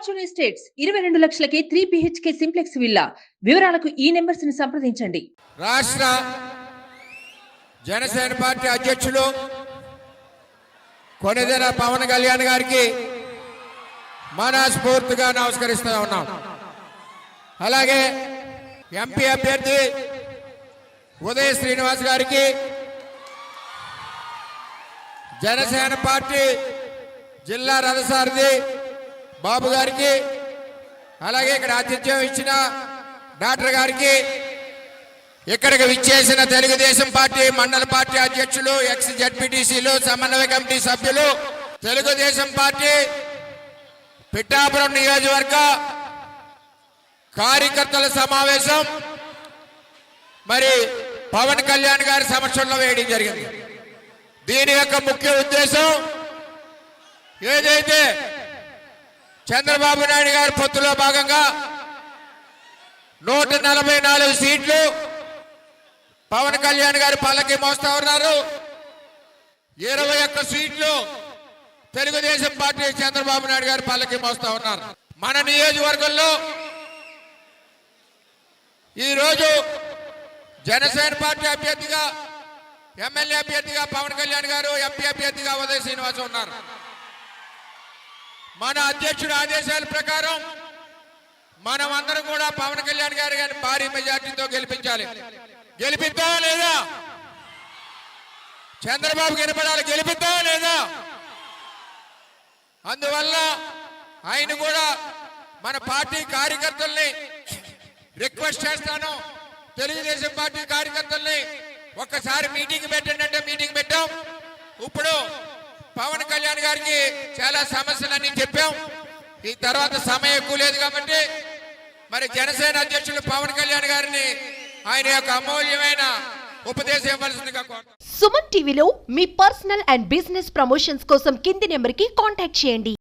Fortune estates 22 లక్షలకే 3 BHK simplex villa. వివరాలకు ఈ numbers ని సంప్రదించండి. రాష్ట్ర జనసేన పార్టీ అధ్యక్షులు కొనిదెల పవన్ కళ్యాణ్ గారికి మనస్ఫూర్తిగా నమస్కరిస్తూ ఉన్నాం. అలాగే ఎంపీ అభ్యర్థి ఉదయ శ్రీనివాస్ గారికి, జనసేన పార్టీ జిల్లా రథసారథి బాబు గారికి, అలాగే ఇక్కడ ఆతిథ్యం ఇచ్చిన డాక్టర్ గారికి, ఇక్కడికి విచ్చేసిన తెలుగుదేశం పార్టీ మండల పార్టీ అధ్యక్షులు, ఎక్స్ జడ్పీటీసీలు, సమన్వయ కమిటీ సభ్యులు, తెలుగుదేశం పార్టీ పిఠాపురం నియోజకవర్గ కార్యకర్తల సమావేశం మరి పవన్ కళ్యాణ్ గారి సమక్షంలో వేయడం జరిగింది. దీని యొక్క ముఖ్య ఉద్దేశం ఏదైతే చంద్రబాబు నాయుడు గారి పొత్తులో భాగంగా 144 సీట్లు పవన్ కళ్యాణ్ గారి పల్లకి మోస్తా ఉన్నారు. 21 సీట్లు తెలుగుదేశం పార్టీ చంద్రబాబు నాయుడు గారి పల్లకి మోస్తా ఉన్నారు. మన నియోజకవర్గంలో ఈరోజు జనసేన పార్టీ అభ్యర్థిగా, ఎమ్మెల్యే అభ్యర్థిగా పవన్ కళ్యాణ్ గారు, ఎంపీ అభ్యర్థిగా ఉదయ శ్రీనివాస్ ఉన్నారు. మన అధ్యక్షుడి ఆదేశాల ప్రకారం మనం అందరం కూడా పవన్ కళ్యాణ్ గారి గారిని భారీ మెజార్టీతో గెలిపించాలి. గెలిపిద్దామా లేదా? చంద్రబాబు గెలపడాలి. గెలిపిద్దామా లేదా? అందువల్ల ఆయన కూడా మన పార్టీ కార్యకర్తల్ని రిక్వెస్ట్ చేస్తాను. తెలుగుదేశం పార్టీ కార్యకర్తల్ని ఒక్కసారి మీటింగ్ పెట్టండి అంటే మీటింగ్ పెట్టాం. ఇప్పుడు పవన్ కళ్యాణ్ గారికి చాలా సమస్యలన్నీ చెప్పాం. ఈ తర్వాత సమయం ఎక్కువ లేదు కాబట్టి మరి జనసేన అధ్యక్షులు పవన్ కళ్యాణ్ గారిని ఆయన యొక్క అమూల్యమైన ఉపదేశం ఇవ్వాల్సిందిగా కోరుతున్నాను. సుమన్ టీవీలో మీ పర్సనల్ అండ్ బిజినెస్ ప్రమోషన్స్ కోసం కింది నెంబర్కి కాంటాక్ట్ చేయండి.